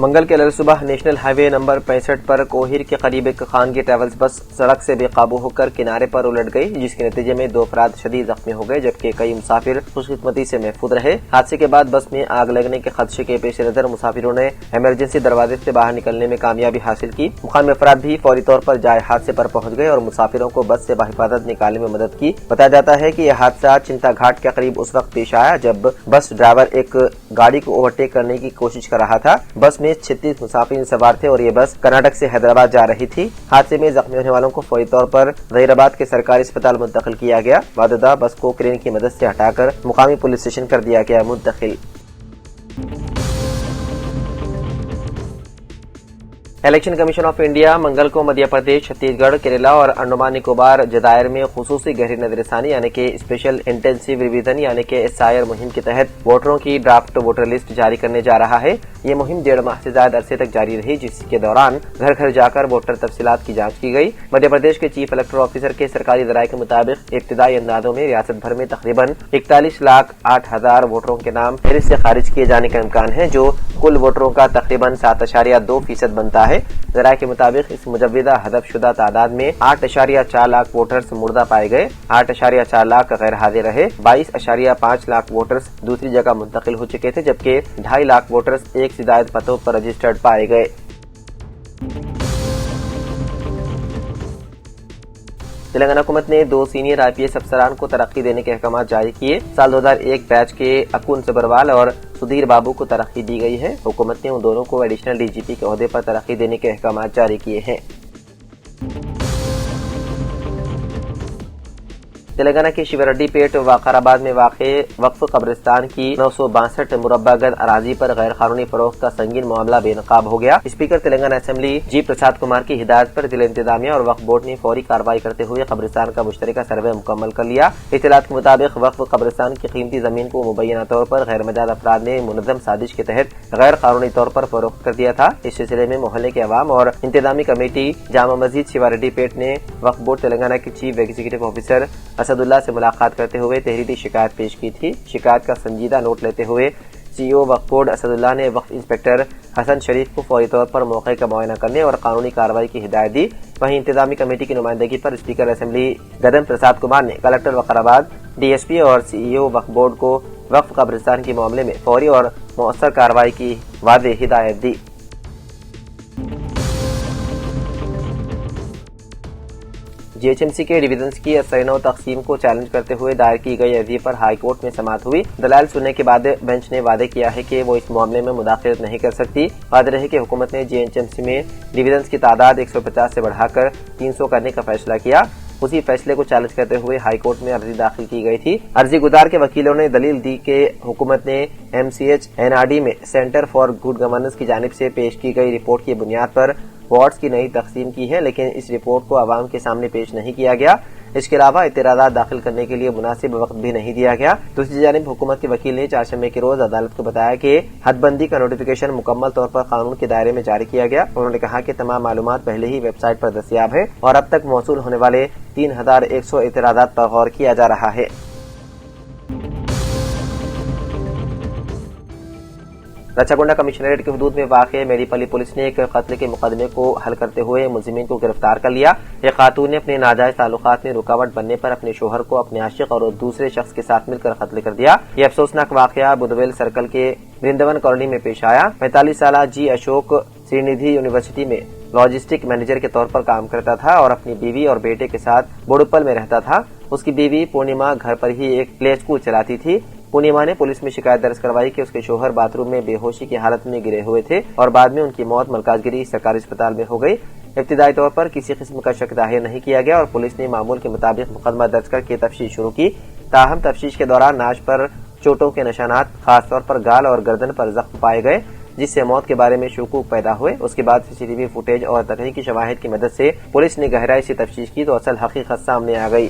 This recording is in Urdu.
منگل کے صبح نیشنل ہائی وے نمبر 65 پر کوہیر کے قریب ایک خانگی ٹریولز بس سڑک سے بے قابو ہو کر کنارے پر الٹ گئی، جس کے نتیجے میں 2 افراد شدید زخمی ہو گئے جبکہ کئی مسافر خوش قسمتی سے محفوظ رہے۔ حادثے کے بعد بس میں آگ لگنے کے خدشے کے پیش نظر مسافروں نے ایمرجنسی دروازے سے باہر نکلنے میں کامیابی حاصل کی۔ مقامی افراد بھی فوری طور پر جائے حادثے پر پہنچ گئے اور مسافروں کو بس سے بحفاظت نکالنے میں مدد کی۔ بتایا جاتا ہے کہ یہ حادثہ چنتا گھاٹ کے قریب اس وقت پیش آیا جب بس ڈرائیور ایک گاڑی کو اوورٹیک کرنے کی کوشش کر رہا تھا۔ بس میں 36 مسافر سوار تھے اور یہ بس کرناٹک سے حیدرآباد جا رہی تھی۔ حادثے میں زخمی ہونے والوں کو فوری طور پر ظہیر آباد کے سرکاری اسپتال منتقل کیا گیا۔ واردہ بس کو کرین کی مدد سے ہٹا کر مقامی پولیس اسٹیشن کر دیا گیا منتقل۔ الیکشن کمیشن آف انڈیا منگل کو مدھیہ پردیش، چھتیس گڑھ، کیرلا اور انڈمان نکوبار جزائر میں خصوصی گہری نظر ثانی یعنی کہ اسپیشل انٹینسیو ریویژن یعنی کہ SIR مہم کے تحت ووٹروں کی ڈرافٹ ووٹر لسٹ جاری کرنے جا رہا ہے۔ یہ مہم 1.5 ماہ سے زائد عرصے تک جاری رہی، جس کے دوران گھر گھر جا کر ووٹر تفصیلات کی جانچ کی گئی۔ مدھیہ پردیش کے چیف الیکٹرل آفیسر کے سرکاری ذرائع کے مطابق ابتدائی اندازوں میں ریاست بھر میں تقریباً 41,08,000 ووٹروں کے نام فہرست سے خارج کیے جانے کا امکان ہے، جو کل ووٹروں کا تقریباً 7.2% بنتا ہے۔ ذرائع کے مطابق اس مجوزہ حذف شدہ تعداد میں 8.4 لاکھ ووٹرز مردہ پائے گئے، 8.4 لاکھ غیر حاضر رہے، 22.5 لاکھ ووٹرز دوسری جگہ منتقل ہو چکے تھے جبکہ 2.5 لاکھ ووٹرز ایک سے زائد پتوں پر رجسٹرڈ پائے گئے۔ تلنگانہ حکومت نے 2 سینئر IPS افسران کو ترقی دینے کے احکامات جاری کیے۔ سال 2001 بیچ کے اکون سبروال اور سدھیر بابو کو ترقی دی گئی ہے۔ حکومت نے ان دونوں کو ایڈیشنل DGP کے عہدے پر ترقی دینے کے احکامات جاری کیے ہیں۔ تلنگانہ کے شیوریڈی پیٹ وقار آباد میں واقع وقف قبرستان کی 962 مربع گز اراضی پر غیر قانونی فروخت کا سنگین معاملہ بے نقاب ہو گیا۔ اسپیکر تلنگانہ اسمبلی جی پرساد کمار کی ہدایت پر ضلع انتظامیہ اور وقف بورڈ نے فوری کارروائی کرتے ہوئے قبرستان کا مشترکہ سروے مکمل کر لیا۔ اطلاعات کے مطابق وقف قبرستان کی قیمتی زمین کو مبینہ طور پر غیر مجاز افراد نے منظم سازش کے تحت غیر قانونی طور پر فروخت کر دیا تھا۔ اس سلسلے میں محلے کے عوام اور انتظامی کمیٹی جامع مسجد شیوریڈی پیٹ نے وقف بورڈ تلنگانہ کے چیف ایگزیکٹو آفیسر اسد اللہ سے ملاقات کرتے ہوئے تحریری شکایت پیش کی تھی۔ شکایت کا سنجیدہ نوٹ لیتے ہوئے CEO وقف بورڈ اسد اللہ نے وقف انسپکٹر حسن شریف کو فوری طور پر موقع کا معائنہ کرنے اور قانونی کارروائی کی ہدایت دی۔ وہیں انتظامی کمیٹی کی نمائندگی پر اسپیکر اسمبلی گدن پرساد کمار نے کلکٹر وقار آباد، DSP اور CEO وقف بورڈ کو وقف قبرستان کے معاملے میں فوری اور مؤثر کارروائی کی واضح ہدایت دی۔ GHMC کے ڈویژنز کی 89 تقسیم کو چیلنج کرتے ہوئے دائر کی گئی عرضی پر ہائی کورٹ میں سماعت ہوئی۔ دلائل سننے کے بعد بینچ نے وعدے کیا ہے کہ وہ اس معاملے میں مداخلت نہیں کر سکتی۔ واضح ہے کہ حکومت نے GHMC میں ڈویژنز کی تعداد 150 سے بڑھا کر 300 کرنے کا فیصلہ کیا۔ اسی فیصلے کو چیلنج کرتے ہوئے ہائی کورٹ میں عرضی داخل کی گئی تھی۔ عرضی گزار کے وکیلوں نے دلیل دی کہ حکومت نے MCH NRD میں سینٹر فار گڈ گورننس کی جانب سے پیش کی گئی رپورٹ کی بنیاد پر وارڈز کی نئی تقسیم کی ہے، لیکن اس رپورٹ کو عوام کے سامنے پیش نہیں کیا گیا۔ اس کے علاوہ اعتراضات داخل کرنے کے لیے مناسب وقت بھی نہیں دیا گیا۔ دوسری جانب حکومت کے وکیل نے چہارشنبے کے روز عدالت کو بتایا کہ حد بندی کا نوٹیفیکیشن مکمل طور پر قانون کے دائرے میں جاری کیا گیا۔ انہوں نے کہا کہ تمام معلومات پہلے ہی ویب سائٹ پر دستیاب ہے اور اب تک موصول ہونے والے 3100 اعتراضات پر غور کیا جا رہا ہے۔ رچاگونڈا کمشنریٹ کی حدود میں واقع میری پلی پولیس نے ایک قتل کے مقدمے کو حل کرتے ہوئے ملزمین کو گرفتار کر لیا۔ ایک خاتون نے اپنے ناجائز تعلقات میں رکاوٹ بننے پر اپنے شوہر کو اپنے عاشق اور دوسرے شخص کے ساتھ مل کر قتل کر دیا۔ یہ افسوسناک واقعہ بدویل سرکل کے برندون کالونی میں پیش آیا۔ 45 سالہ جی اشوک سری ندھی یونیورسٹی میں لاجسٹک مینیجر کے طور پر کام کرتا تھا اور اپنی بیوی اور بیٹے کے ساتھ بوڑپل میں رہتا تھا۔ اس کی بیوی پورنیما گھر پر ہی ایک پلے اسکول چلاتی تھی۔ پورنیما نے پولیس میں شکایت درج کروائی کہ اس کے شوہر باتھ روم میں بے ہوشی کی حالت میں گرے ہوئے تھے اور بعد میں ان کی موت ملکاجگیری سرکاری اسپتال میں ہو گئی۔ ابتدائی طور پر کسی قسم کا شک ظاہر نہیں کیا گیا اور پولیس نے معمول کے مطابق مقدمہ درج کر کے تفتیش شروع کی۔ تاہم تفتیش کے دوران ناش پر چوٹوں کے نشانات، خاص طور پر گال اور گردن پر زخم پائے گئے، جس سے موت کے بارے میں شکوک پیدا ہوئے۔ اس کے بعد CCTV فوٹیج اور تکنیکی شواہد کی مدد سے پولیس نے گہرائی سے تفتیش کی تو اصل حقیقت سامنے آ گئی۔